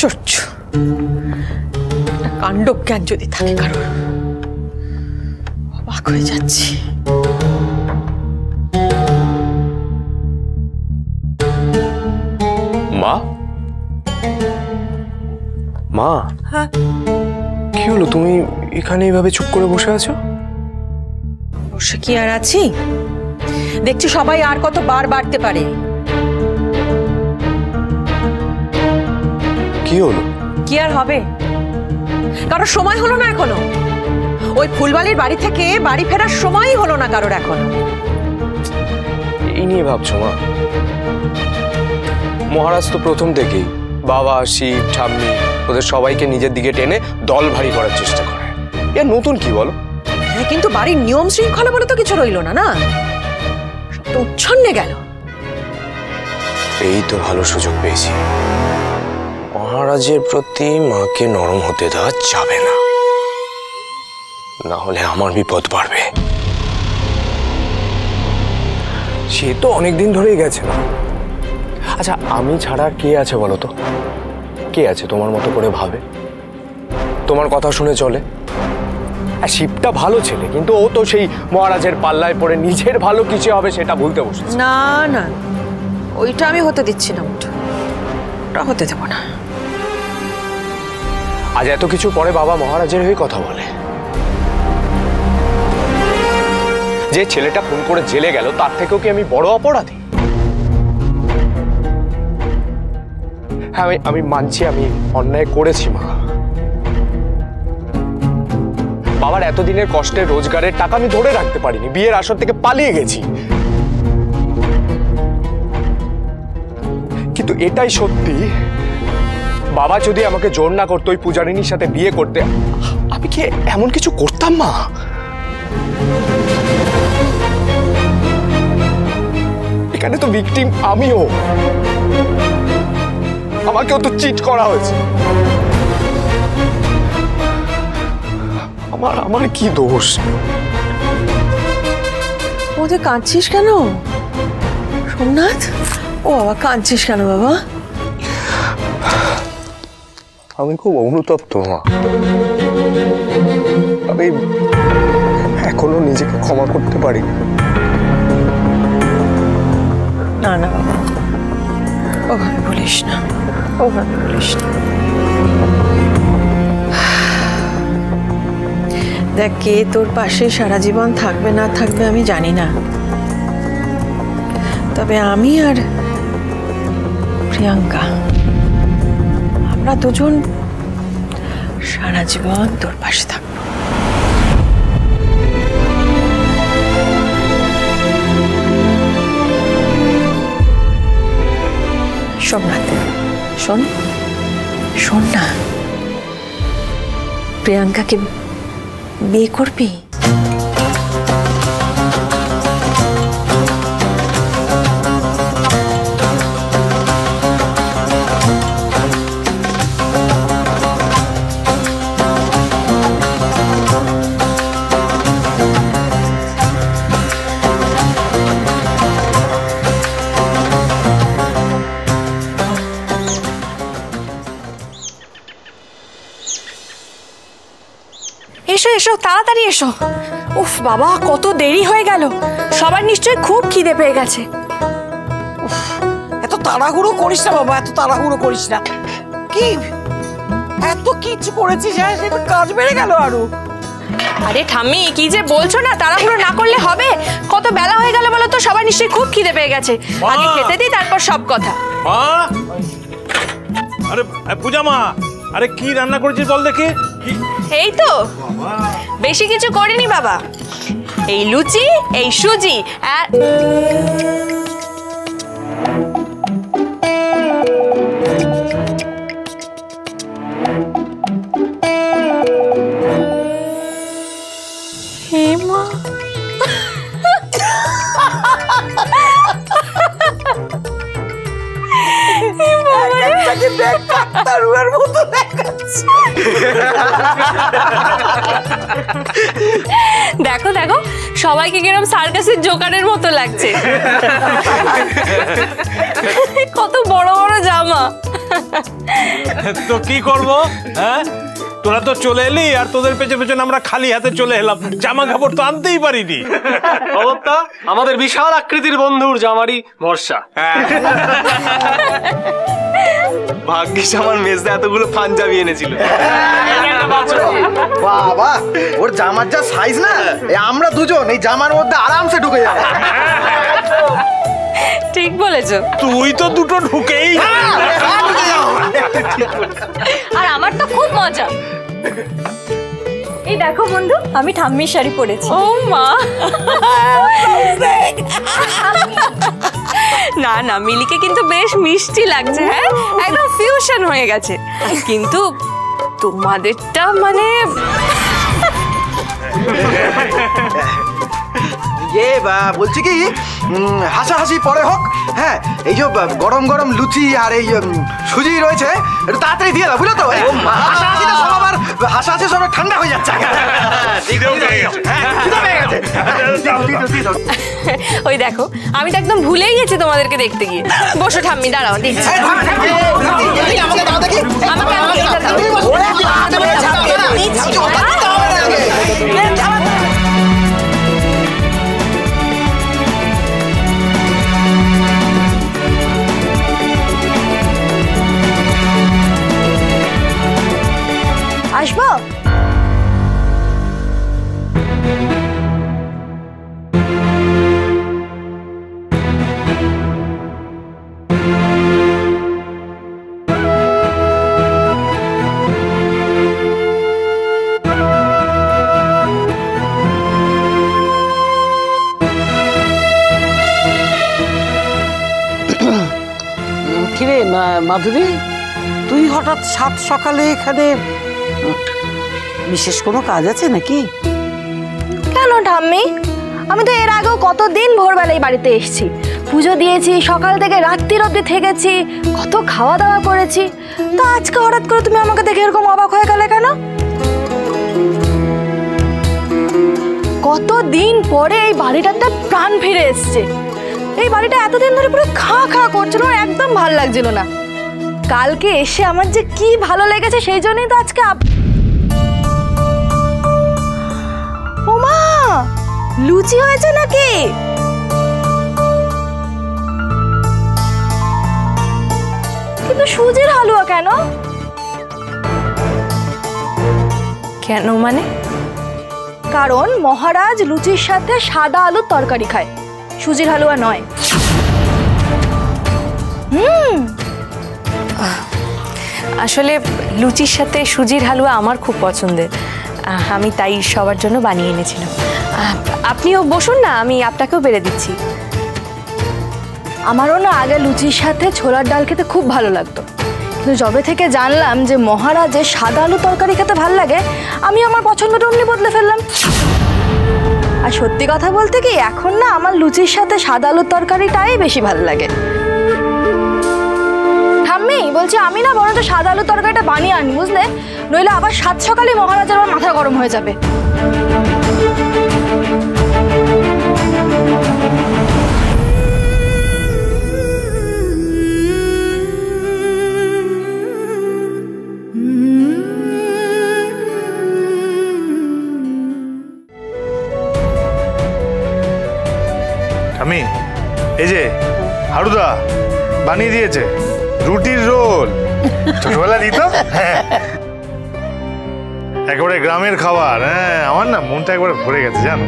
আশ্চর্য, কাণ্ডজ্ঞান যদি থাকে কারো, অবাক হয়ে যাচ্ছি। মা, মা, হ্যাঁ কি হলো? তুমি এখানে এইভাবে চুপ করে বসে আছো? বসে কি আর আছি, দেখছি সবাই আর কত বার বাড়তে পারে। কি হলো? কি আর হবে, কারোর সময় হলো না এখনো। ওই ফুলবালির বাড়ি থেকে বাড়ি ফেরার সময়ই হলো না কারোর এখনো। এই নিয়ে ভাবছো মা? মহারাজ তো প্রথম থেকেই বাবা, শিব, ঠাম্মি ওদের সবাইকে নিজের দিকে টেনে দল ভারী করার চেষ্টা করে। এর নতুন কি বলো? হ্যাঁ, কিন্তু বাড়ির নিয়ম শৃঙ্খলা বলে তো কিছু রইল না, না সব তো উচ্ছন্নে গেল। এই তো ভালো সুযোগ পেয়েছি। মহারাজের প্রতি মাকে নরম হতে দেওয়া যাবে না, না হলে আমার বিপদ বাড়বে। সে তো অনেকদিন ধরেই গেছে না। আচ্ছা, আমি ছাড়া কে আছে বলো তো? কে আছে তোমার মতো করে ভাবে, তোমার কথা শুনে চলে? শিবটা ভালো ছেলে, কিন্তু ও তো সেই মহারাজের পাল্লায় পড়ে নিজের ভালো কিছু হবে সেটা ভুলতে বসেছে। না না, ওইটা আমি হতে দিচ্ছি না, ওটা হতে দেব না। আজ এত কিছু পরে বাবা মহারাজের হয়ে কথা বলে। যে ছেলেটা খুন করে জেলে গেল তার থেকেও কি আমি বড় অপরাধী? হ্যাঁ, আমি মানছি আমি অন্যায় করেছি মা। বাবার এতদিনের কষ্টের রোজগারের টাকা আমি ধরে রাখতে পারিনি, বিয়ের আসর থেকে পালিয়ে গেছি। কিন্তু এটাই সত্যি, বাবা যদি আমাকে জোর না করতো ওই পূজারিনীর সাথে বিয়ে করতে, আমি কি এমন কিছু করতাম মা? এখানে তো ভিকটিম আমিও, আমাকেও তো চিট করা হয়েছে। আমার কি দোষ? ওদের কাঁদছিস কেন সোমনাথ? ও বাবা, কাঁদছিস কেন বাবা? আমি খুব অনুতপ্ত মা। আমি এখনো নিজেকে ক্ষমা করতে পারি না। না বাবা, ওভাবে বলিস না, ওভাবে বলিস না। দেখ, কে তোর পাশে সারা জীবন থাকবে না থাকবে আমি জানি না, তবে আমি আর প্রিয়াঙ্কা আমরা দুজন সারা জীবন তোর পাশে থাকবো। সোমনাথ, শোন শোন না, প্রিয়াঙ্কাকে বিয়ে করবি? এসো এসো, তাড়াতাড়ি এসো। উফ বাবা, কত দেরি হয়ে গেল, সবার নিশ্চয়ই খুব খিদে পেয়ে গেছে। এত তাড়াহুড়ো করিস না বাবা, এত তাড়াহুড়ো করিস না। কি এত কিছু করেছিস, কাজ বেড়ে গেল আরো। আরে ঠাম্মি, কি যে বলছো না, তাড়াহুড়ো না করলে হবে? কত বেলা হয়ে গেল বলো তো, সবার নিশ্চয়ই খুব খিদে পেয়ে গেছে। আগে খেতে দিই, তারপর সব কথা। আরে পূজা মা, আরে কি রান্না করেছিস বল দেখি। এই তো, বেশি কিছু করিনি বাবা, এই লুচি, এই সুজি আর দেখো দেখো, সবাইকে কিরকম সার্কাসের জোকারের মতো লাগছে। কত বড় বড় জামা। তো কি করব? হ্যাঁ, তোরা তো চলে এলি আর তোদের পেছনে পেছনে আমরা খালি হাতে চলে এলাম, জামা কাপড় তো আনতেই পারিনি। খবরটা আমাদের বিশাল আকৃতির বন্ধুর জামারি ভরসা। ভাগ্যিস আমার মেজদা এতগুলো পাঞ্জাবি এনেছিল। বাবা, ওর জামার যা সাইজ না, আমরা দুজন এই জামার মধ্যে আরামসে ঢুকে যাবো। ঠিক বলেছো। তুই তো দুটো ঢুকেই আর আমার তো খুব মজা। এই দেখো বন্ধু, আমি ঠাম্মির শাড়ি পরেছি। ও মা, না না, মিলিকে কিন্তু বেশ মিষ্টি লাগছে। হ্যাঁ, একদম ফিউশন হয়ে গেছে। কিন্তু তোমাদেরটা মানে বলছি কি, হাসাহাসি পরে হোক। হ্যাঁ, এই যে গরম গরম লুচি আর এই সুজি রয়েছে, একটু তাড়াতাড়ি দিয়ে দাও, বুঝলো তো? হাসাহাসিটা সব আবার হাসাহাসি সব ঠান্ডা হয়ে যাচ্ছে। ওই দেখো, আমি তো একদম ভুলেই গেছি তোমাদেরকে দেখতে গিয়ে। বসো ঠাম্মি, দাঁড়াও দিচ্ছি। আসবো? কিরে মাধুরী, তুই হঠাৎ সাত সকালে এখানে? বিশেষ কোনো কাজ আছে নাকি? কেন ঠাম্মি, আমি তো এর আগেও কতদিন ভোরবেলায় বাড়িতে এসেছি, পুজো দিয়েছি, সকাল থেকে রাত্রির অবধি থেকেছি, কত খাওয়া দাওয়া করেছি। তো আজকে হঠাৎ করে তুমি আমাকে দেখে এরকম অবাক হয়ে গেলে কেন? কতদিন পরে এই বাড়িটাতে প্রাণ ফিরে এসছে। এই বাড়িটা এতদিন ধরে পুরো খা খা করছিল, আমার একদম ভালো লাগছিল না। কালকে এসে আমার যে কি ভালো লেগেছে, সেই জন্যই তো আজকে ওমা, লুচি হয়েছে নাকি? কিন্তু সুজির হালুয়া কেন? কেন মানে? কারণ মহারাজ লুচির সাথে সাদা আলুর তরকারি খায়, সুজির হালুয়া নয়। আসলে লুচির সাথে সুজির হালুয়া আমার খুব পছন্দের, আমি তাই সবার জন্য বানিয়ে এনেছিলাম। আপনিও বসুন না, আমি আপনাকেও বেড়ে দিচ্ছি। আমারও না আগে লুচির সাথে ছোলার ডাল খেতে খুব ভালো লাগতো, কিন্তু যবে থেকে জানলাম যে মহারাজের সাদা আলু তরকারি খেতে ভালো লাগে, আমি আমার পছন্দটা অমনি বদলে ফেললাম। আর সত্যি কথা বলতে কি, এখন না আমার লুচির সাথে সাদা আলুর তরকারিটাই বেশি ভালো লাগে। ঠাম্মি, বলছি আমি না বরঞ্চ সাদা আলুর তরকারিটা বানিয়ে আনি, বুঝলে? নইলে আবার সাত সকালে মহারাজের আমার মাথা গরম হয়ে যাবে। আমি এই যে হারুদা বানিয়ে দিয়েছে রুটির রোল, ছোটবেলা দিত। একেবারে গ্রামের খাবার। হ্যাঁ, আমার না মনটা একবারে ভরে গেছে জানো।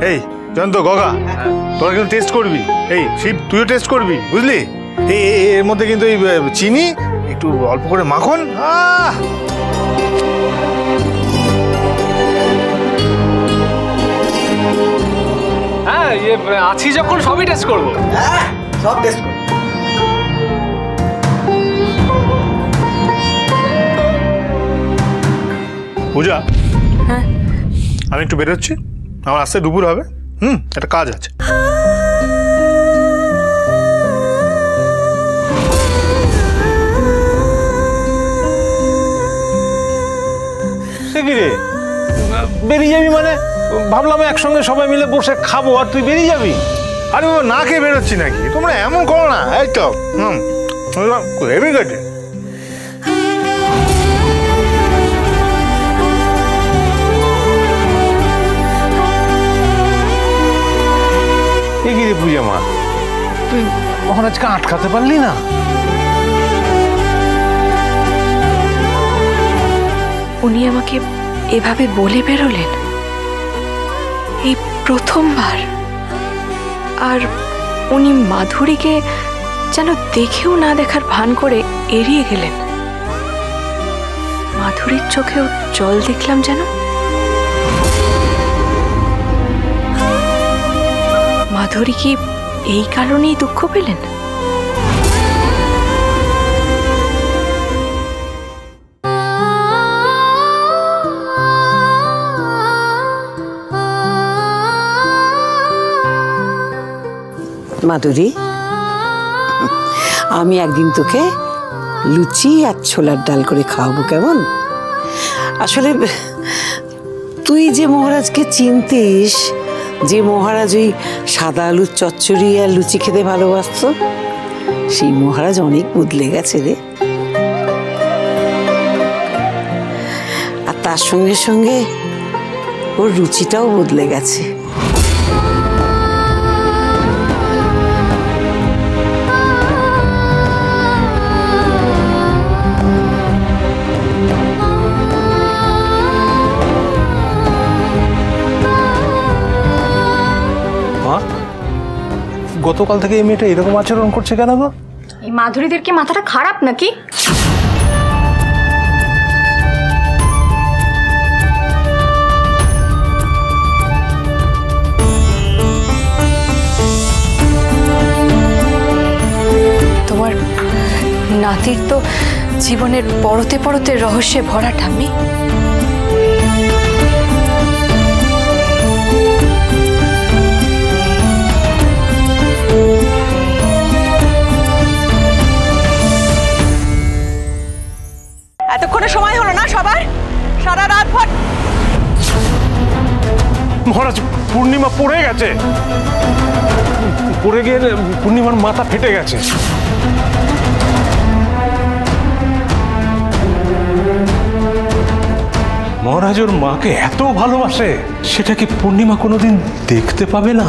এই জয়ন্ত, গগা, তোরা কিন্তু টেস্ট করবি। এই শিব, তুইও টেস্ট করবি, বুঝলি? এই এর মধ্যে কিন্তু এই চিনি, একটু অল্প করে মাখন। হ্যাঁ, আছি যখন সবই টেস্ট করবো। সব টেস্ট করবো। পূজা, হ্যাঁ, আমি একটু বেরোচ্ছি, আমার আসতে দুপুর হবে। একটা কাজ আছে। সে কি রে, বেরিয়ে যাবি মানে? ভাবলাম একসঙ্গে সবাই মিলে বসে খাবো, আর তুই বেরিয়ে যাবি? আরে ও না খেয়ে বেরোচ্ছি নাকি? তোমরা এমন করো না। এই তো হেভি গেছে। পূজা মা, তুই মহারাজকে আটকাতে পারলি না? উনি আমাকে এভাবে বলে বেরোলেন এই প্রথমবার। আর উনি মাধুরীকে যেন দেখেও না দেখার ভান করে এড়িয়ে গেলেন। মাধুরীর চোখেও জল দেখলাম যেন। মাধুরী কি এই কারণেই দুঃখ পেলেন? মাধুরী, আমি একদিন তোকে লুচি আর ছোলার ডাল করে খাওয়াবো, কেমন? আসলে তুই যে মহারাজকে চিনতিস, যে মহারাজ ওই সাদা আলুর চচ্চড়ি আর লুচি খেতে ভালোবাসত, সেই মহারাজ অনেক বদলে গেছে রে। আর তার সঙ্গে সঙ্গে ওর রুচিটাও বদলে গেছে। গতকাল থেকে এই মেয়েটা এরকম আচরণ করছে কেন গো? এই মাধুরীদের কি মাথাটা খারাপ নাকি? তোমার নাতির তো জীবনের পরতে পরতে রহস্যে ভরা, ঠাম্মি। এতক্ষণে সময় হলো না সবার? সারা রাত ভর মহারাজ, পূর্ণিমা পড়ে গেছে। পড়ে গিয়ে পূর্ণিমার মাথা ফেটে গেছে। মহারাজ ওর মাকে এত ভালোবাসে, সেটা কি পূর্ণিমা কোনোদিন দেখতে পাবে না?